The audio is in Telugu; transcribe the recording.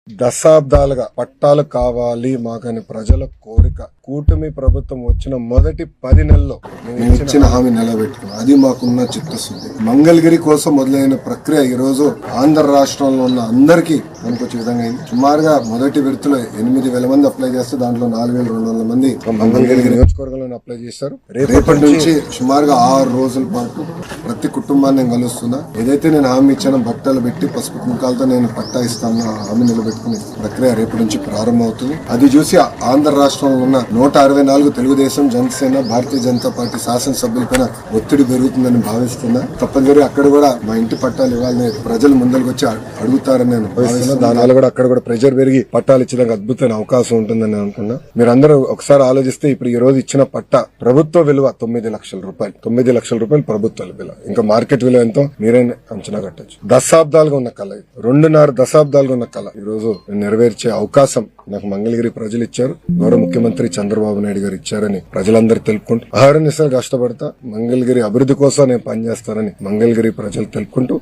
దశాబ్దాలుగా పట్టాలు కావాలి మాకని ప్రజల కోరిక. కూటమి ప్రభుత్వం వచ్చిన మొదటి 10 నెలల్లో మేము ఇచ్చిన హామీ నిలబెట్టుకున్నాం. అది మాకున్న చిత్తశుద్ధి. మంగళగిరి కోసం మొదలైన ప్రక్రియ ఈ రోజు ఆంధ్ర రాష్ట్రంలో ఉన్న అందరికీ పనికొచ్చే విధంగా అయింది. సుమారుగా మొదటి విడతలో 8,000 మంది అప్లై చేస్తే దాంట్లో 4,200 మంది మంగళగిరి నియోజకవర్గంలో అప్లై చేశారు. రేపటి నుంచి సుమారుగా 6 రోజుల పాటు ప్రతి కుటుంబాన్ని నేను కలుస్తున్నా. ఏదైతే నేను హామీ ఇచ్చానో బట్టలు పెట్టి పసుపు కుంకాలతో నేను పట్టా ఇస్తాను హామీ నిలబెట్టుకునే ప్రక్రియ రేపటి నుంచి ప్రారంభమవుతుంది. అది చూసి ఆంధ్ర రాష్ట్రంలో ఉన్న 164 తెలుగుదేశం, జనసేన, భారతీయ జనతా పార్టీ శాసనసభ్యులపైన ఒత్తిడి పెరుగుతుందని భావిస్తున్నా. తప్పనిసరి అక్కడ కూడా మా ఇంటి పట్టాలు ఇవ్వాలని ప్రజలు ముందరికి వచ్చి అడుగుతారని నేను భావిస్తున్నా. దానివల్ల కూడా అక్కడ కూడా ప్రెజర్ పెరిగి పట్టాలు ఇచ్చడానికి అద్భుతమైన అవకాశం ఉంటుందని నేను అనుకున్నా. మీరందరూ ఒకసారి ఆలోచిస్తే ఇప్పుడు ఈ రోజు ఇచ్చిన పట్టా ప్రభుత్వ విలువ 9 లక్షల రూపాయలు. 9 లక్షల రూపాయలు ప్రభుత్వ విలువ. ఇంకా మార్కెట్ విలువ ఎంతో మీరే అంచనా కట్టచ్చు. దశాబ్దాలుగా ఉన్న కళ, 2.5 దశాబ్దాలుగా ఉన్న కళ ఈ రోజు నెరవేర్చే అవకాశం నాకు మంగళగిరి ప్రజలు ఇచ్చారు. గౌరవ ముఖ్యమంత్రి చంద్రబాబు నాయుడు గారు ఇచ్చారని ప్రజలందరూ తెలుపుకుంటూ అహర్నిశలు కష్టపడతా మంగళగిరి అభివృద్ధి కోసం నేను పనిచేస్తానని మంగళగిరి ప్రజలు తెలుపుకుంటూ